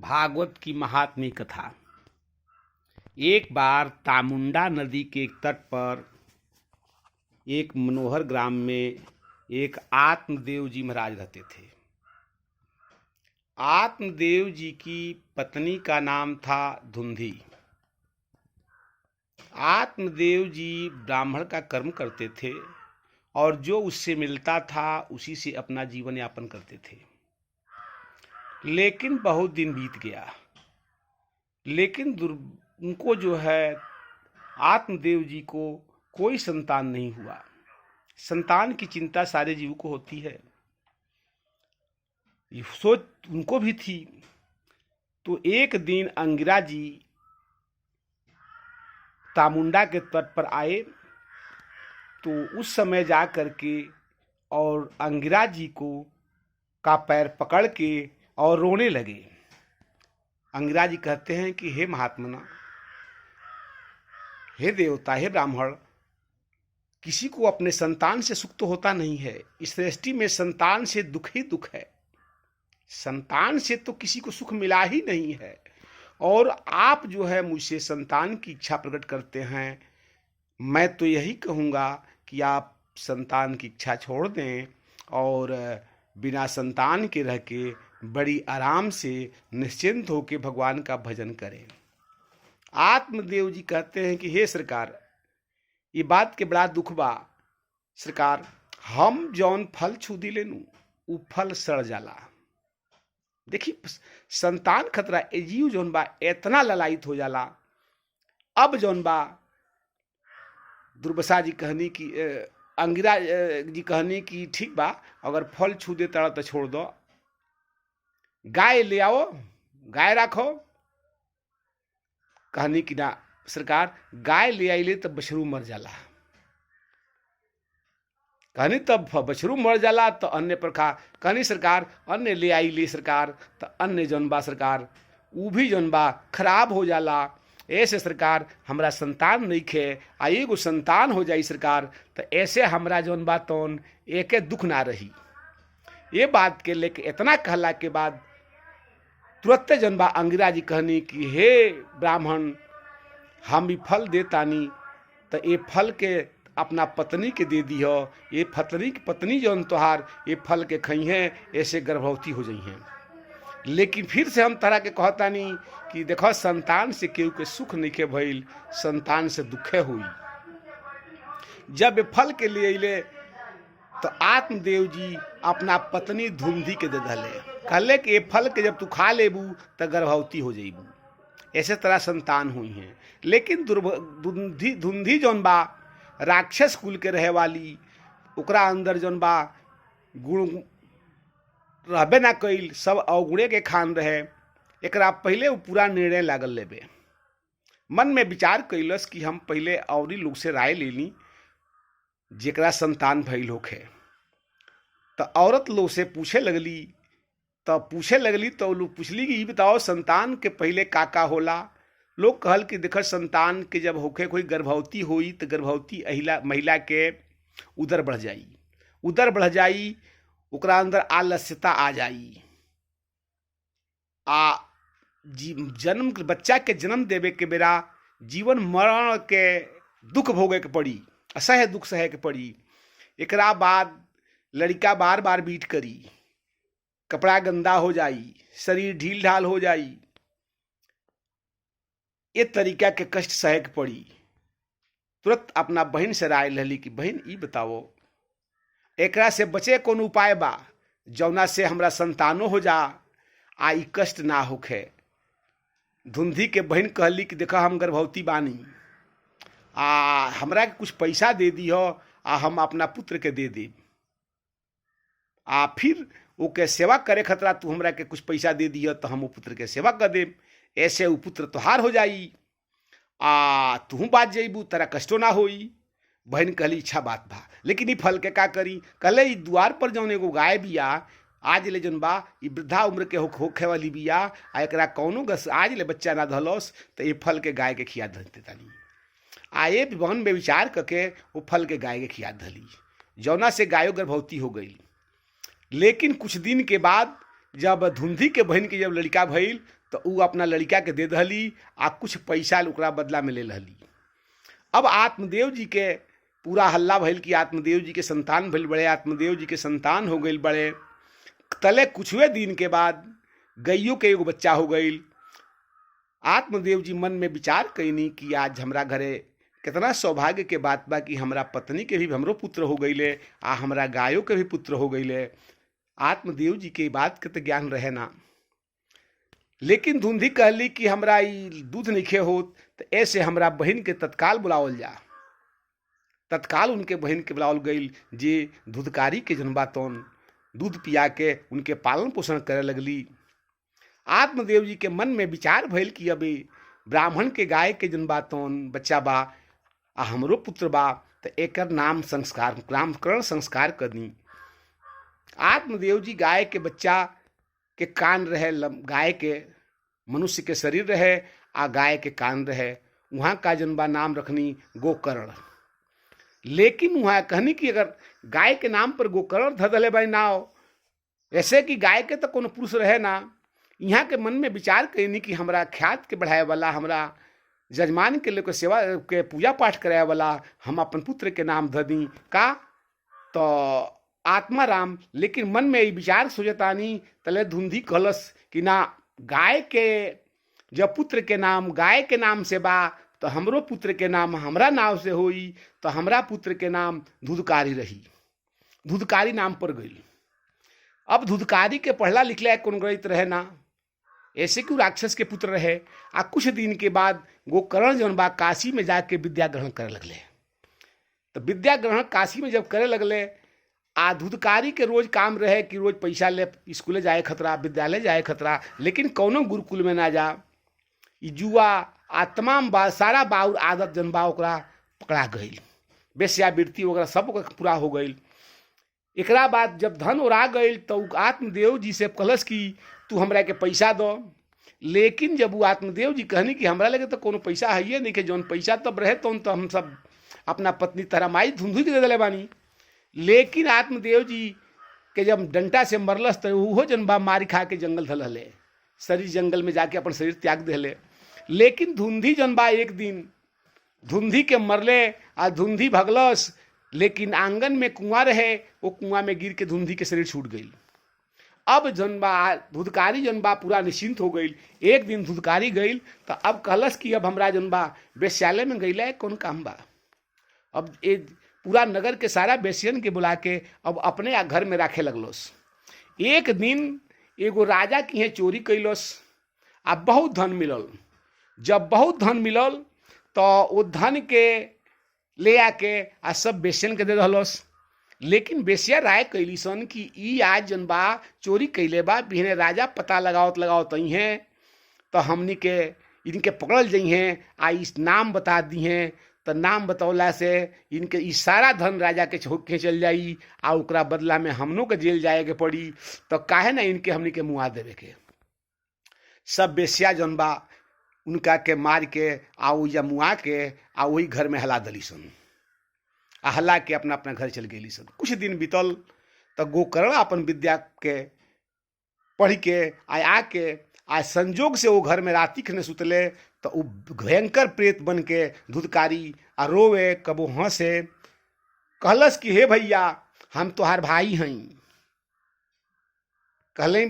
भागवत की महात्म्य कथा। एक बार तामुंडा नदी के तट पर एक मनोहर ग्राम में एक आत्मदेव जी महाराज रहते थे। आत्मदेव जी की पत्नी का नाम था धुंधी। आत्मदेव जी ब्राह्मण का कर्म करते थे और जो उससे मिलता था उसी से अपना जीवन यापन करते थे। लेकिन बहुत दिन बीत गया, लेकिन उनको जो है आत्मदेव जी को कोई संतान नहीं हुआ। संतान की चिंता सारे जीव को होती है, ये सोच उनको भी थी। तो एक दिन अंगिरा जी तामुंडा के तट पर आए, तो उस समय जा करके और अंगिरा जी को का पैर पकड़ के और रोने लगे। अंगिरा जी कहते हैं कि हे महात्मना, हे देवता, हे ब्राह्मण, किसी को अपने संतान से सुख तो होता नहीं है। इस सृष्टि में संतान से दुख ही दुख है। संतान से तो किसी को सुख मिला ही नहीं है। और आप जो है मुझसे संतान की इच्छा प्रकट करते हैं, मैं तो यही कहूँगा कि आप संतान की इच्छा छोड़ दें और बिना संतान के रह के बड़ी आराम से निश्चिंत होकर भगवान का भजन करें। आत्मदेव जी कहते हैं कि हे सरकार, ये बात के बड़ा दुख बा। सरकार, हम जौन फल छू दिले नु उ फल सड़ जाला। देखिए, संतान खतरा ए जीव जौन बा इतना ललायित हो जाला। अब जौन बा दुर्वासा जी कहनी कि अंगिरा जी कहनी कि ठीक बा, अगर फल छू दे तड़ा तो छोड़ दो, गाय ले आओ, गाय रखो। कहनी कि ना सरकार, गाय ले आइले तब बछरू मर जाला। कहनी तब बछरू मर जाला तो अन्य प्रकार। कहनी सरकार, अन्य ले आइले सरकार, तो अन्य जौन बा सरकार ऊ भी जौन बा खराब हो जाला। ऐसे सरकार हमरा संतान नहीं खे, आ एगो संतान हो जाई सरकार, तो ऐसे हमरा जौन बा तौन एके दुख ना रही। ये बात के लेके इतना कहला के बाद तुरंत जौन बा अंगिरा जी कहनी कि हे ब्राह्मण, हम भी फल देतानी, तो ये फल के अपना पत्नी के दे दी हो। ये पत्नी जौन तोहार ये फल के खई हैं, ऐसे गर्भवती हो जाई हैं। लेकिन फिर से हम तरह के कहतानी कि देखो, संतान से केहू के सुख नहीं के भइल, संतान से दुखे हुई। जब फल के लिए अइले तो आत्मदेव जी अपना पत्नी धुंधी के दे दले, कहले कि ये फल के जब तू खा लेबू तो गर्भवती हो जाइबू। ऐसे तरह संतान हुई हैं। लेकिन धुंधी जौन बा राक्षस कुल के रहे वाली, ओकरा अंदर जौन बा गुण रहबे ना कइल, सब अवगुणे के खान रहे। एकरा पहले वो पूरा निर्णय लागल लेबे। मन में विचार कैलस कि हम पहले औरी लोग से राय लेनी जेकरा संतान भइल होखे। तो औरत लोग से पूछे लगली तो लोग पूछली कि ये बताओ, संतान के पहले का होला। लोग कहल कि देख, संतान के जब होखे कोई गर्भवती हुई तो गर्भवती महिला के उदर बढ़ जाई, ओकरा अंदर आलस्यता आ जाई, जन्म बच्चा के जन्म देवे के बेरा जीवन मरण के दुख भोगे के पड़ी, असह्य दुख सहे के पड़ी। एकरा बाद लड़का बार बार बीट करी, कपड़ा गंदा हो जाई, शरीर ढील ढाल हो जाई, ये तरीका के कष्ट सहे के पड़ी। तुरंत अपना बहन से राय लली कि बहन, ई बताओ, एकरा से बचे कौन उपाय बा जौना से हमरा संतानो हो जा आ ई कष्ट ना होखे। धुंधी के बहन कहली कि देखा, हम गर्भवती बानी, हमरा के कुछ पैसा दे दी हो, हम अपना पुत्र के दे देब, फिर ओके सेवा करे खतरा तू हमरा के कुछ पैसा दे दियो तो हम वो पुत्र के सेवा कर देब। ऐसे वो पुत्र तोहार हो जाई, तू बात जइबू, तेरा कष्टो ना होई। बहन कहली अच्छा बात बा, लेकिन ई फल के का करी। कहले ई द्वार पर जौन एगो गाय बिया, आज ले जौन बा ई वृद्धा उम्र के होखे वाली बिया, एकरा कौनो आज ले बच्चा ना धलोस, तो ये फल के गाय के खिया धरते तानी। ये वन में विचार करके वो फल के गाय के खिया धली, जौना से गायो गर्भवती हो गई। लेकिन कुछ दिन के बाद जब धुंधी के बहन के जब लड़का भइल तो ऊ अपना लड़का के दे दहली आ कुछ पैसा ओकरा बदला में ले लहली। अब आत्मदेव जी के पूरा हल्ला भइल कि आत्मदेव जी के संतान भइल बड़े, आत्मदेव जी के संतान हो गई बड़े। तले कुछवे दिन के बाद गैयो के एगो बच्चा हो गई। आत्मदेव जी मन में विचार कैनी कि आज हमरा घरे कितना सौभाग्य के बात बा कि हमरा पत्नी के भी हमरो पुत्र हो गईले आ हमरा गायों के भी पुत्र हो गईले। आत्मदेव जी के बात के तो ज्ञान रहे ना, लेकिन धुंधी कहली कि हमरा ई दूध नहीं होत, तो ऐसे हमरा बहन के तत्काल बुलावल जा। तत्काल उनके बहन के बुलावल गई जे दूधकारी के जनबा तौन दूध पिया के उनके पालन पोषण करे लगली। आत्मदेव जी के मन में विचार भइल कि अभी ब्राह्मण के गाय के जनबा तौन बच्चा बा आ हमरो पुत्र बा, तो एकर नाम संस्कार नामकरण संस्कार कर दी। आत्मदेव जी गाय के बच्चा के कान रहे, गाय के मनुष्य के शरीर रहे आ गाय के कान रहे, वहाँ का जनबा नाम रखनी गोकर्ण। लेकिन वहाँ कहनी कि अगर गाय के नाम पर गोकर्ण धदले भाई ना हो, ऐसे कि गाय के तो कोनो पुरुष रहे ना। यहाँ के मन में विचार कैनी कि हमरा ख्यात के बढ़ाए वाला, हमरा जजमान के लेकर सेवा के पूजा पाठ कराए वाला हम अपन पुत्र के नाम ध दी का, तो आत्मा राम। लेकिन मन में ये विचार सोचतानी तले धुंधी कहलस कि ना, गाय के जब पुत्र के नाम गाय के नाम से बा तो हमरो पुत्र के नाम हमरा नाम से होई, तो हमरा पुत्र के नाम धुधकारी रही। धुधकारी नाम पर गई। अब धुधकारी के पढ़ला लिखला कौन गणित रहे ना, ऐसे क्यों राक्षस के पुत्र रहे। आ कुछ दिन के बाद गोकर्ण जौन बा काशी में जाके विद्या ग्रहण करे लगले। तो विद्या ग्रहण काशी में जब करे लगले, आ धुधकारी के रोज काम रहे कि रोज पैसा ले स्कूले जाए खतरा, विद्यालय जाए खतरा, लेकिन कौनो गुरुकुल में ना जा। ई जुआ आ तमाम सारा बाउर आदत जनबा ओकरा पकड़ा गई। वेश्यावृत्ति वगैरह सब पूरा हो गई। एकरा बाद जब धन ओरा गई तो आत्मदेव जी से कहलस कि तू हमरा के पैसा दो। लेकिन जब वो आत्मदेव जी कहनी कि हमरा लगे तो कोनो पैसा है नहीं, कि जौन पैसा तब रहे तो हम सब अपना पत्नी तारा माई धुंधुई के दे दिले बानी। लेकिन आत्मदेव जी के जब डंटा से मरलस तो वो जनबा मारी खा के जंगल धलहले, शरीर जंगल में जाके अपन शरीर त्याग दिले। लेकिन धुंधी जनबा एक दिन धुंधी के मरले आ धुंधी भगलस, लेकिन आंगन में कुआं रहे, वो कुआं में गिर के धुंधी के शरीर छूट गई। अब जनबा धुधकारी जनबा पूरा निश्चिंत हो गई। एक दिन धुधकारी गई तो अब कहलस कि अब हमरा जनबा वेश्यालय में गईला कौन काम बा। अब ये पूरा नगर के सारा वेश्यन के बुला के अब अपने घर में रखे लगलोस। एक दिन एगो राजा की है चोरी कैलस आ बहुत धन मिलल। जब बहुत धन मिलल तो वो धन के ले आके आ सब वेश्यन के दे दहलस। लेकिन वेश्या राय कैली सन कि ई आज जनबा चोरी कैले बा, बिहने राजा पता लगावत हैं तो हमनी के इनके पकड़ल जाइ हैं आ इस नाम बता दी हैं। तो नाम बतौला से इनके ई सारा धन राजा के छोड़ के चल जाई आ ओकरा बदला में हमनों के जेल जाए के पड़ी। तो काहे ना इनके हमनी के मुआ देवे के। सब वेश्या जनबा उनका के मार के आ या मुआ के आ वही घर में हला दली सन, आ हला के अपना अपना घर चल गई सन। कुछ दिन बीतल तो गोकर्ण अपन विद्या के पढ़ के आके आ संजोग से वो घर में राति खने सुतले तो वो भयंकर प्रेत बन के धुधकारी आ रोवे कबो हंसे। कहलस कि हे भैया हम तोहार भाई हई। कहले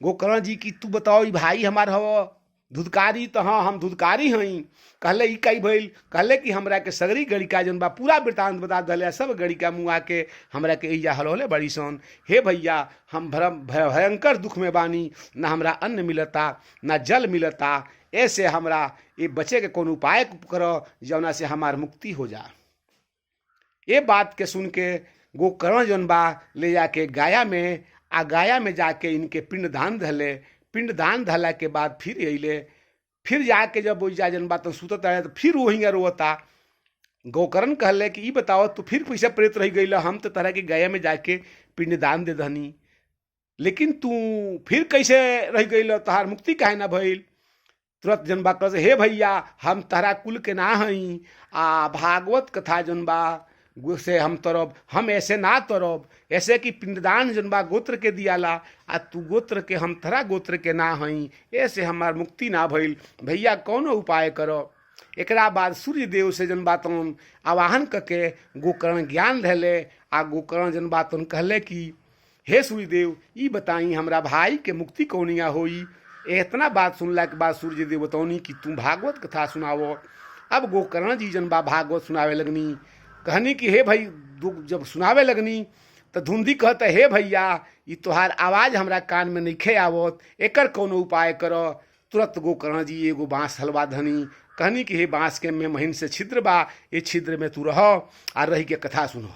गोकर्ण जी कि तू बताओ ई भाई हमार हव धुधकारी। तो हाँ हम धुधकारी हई। कहले ई कई भइल। कहले कि हमरा के सगरी गणिका जन बा पूरा वृतांत बता दले। सब गणिका मुआ के हमरा के इजा हलौले बड़ी सन। हे भैया हम भयंकर दुख में बानी, ना हमरा अन्न मिलता ना जल मिलता। ऐसे हमरा ये बचे के कौन उपाय करो जौना से हमार मुक्ति हो जा। ये बात के सुन के गोकर्ण जन बा ले जाके गाया में जाके इनके पिंडदान धले। पिंडदान धला के बाद फिर अइले। फिर जाके जब वो जन बा तो सुतत रहे तो फिर वहीं रोता। गोकर्ण कहले कि ई बताओ तू फिर पैसा प्रेत रह गई। हम तो तरह के गया में जाके पिंडदान दे दहनी, लेकिन तू फिर कैसे रह गई, तहार मुक्ति काहे ना भइल। तुरंत जनबा कह हे भैया हम तहरा कुल के ना हई आ भागवत कथा जनबा से हम तरब, हम ऐसे ना तरब, ऐसे कि पिंडदान जन बा गोत्र के दियाला, आ तू गोत्र के, हम तरा गोत्र के ना हई, ऐसे हमार मुक्ति ना भइल, भैया कौनो उपाय करो। एकरा बाद सूर्य देव से जन बातन आवाहन करके गोकर्ण ज्ञान रहले, आ गोकर्ण जन बातन कहले कि हे सूर्य देव, ई बताई हमरा भाई के मुक्ति कौनिया होई। इतना बात सुनला के बाद सूर्य देव बतौनी कि तुम भागवत कथा सुनावो। अब गोकर्ण जी जन बा भागवत सुनावे लगनी, कहनी कि हे भाई, जब सुनावे लगनी तो धुंधी कहते हे भैया, ई तोहार आवाज हमरा कान में नइखे आवत, एकर कोनो उपाय करो। तुरंत गोकर्ण जी एगो बांस हलवा धनी, कहनी कि हे बांस के में महीन से छिद्र बा, ये छिद्र में तू रह आ रही के कथा सुनो।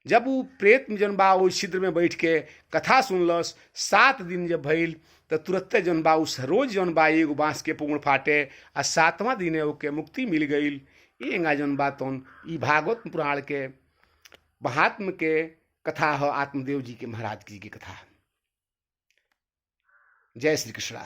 जब वो प्रेत जन बा वो छिद्र में बैठ के कथा सुनलस, 7 दिन जब भइल तो तुरंते जन बा उस रोज जन बा एगो बांस के पूर्ण फाटे, आ 7वां दिने ओके मुक्ति मिल गई। एंगा जन बातन ई भागवत पुराण के महात्म के कथा हो, आत्मदेव जी के महाराज जी की कथा। जय श्री कृष्ण।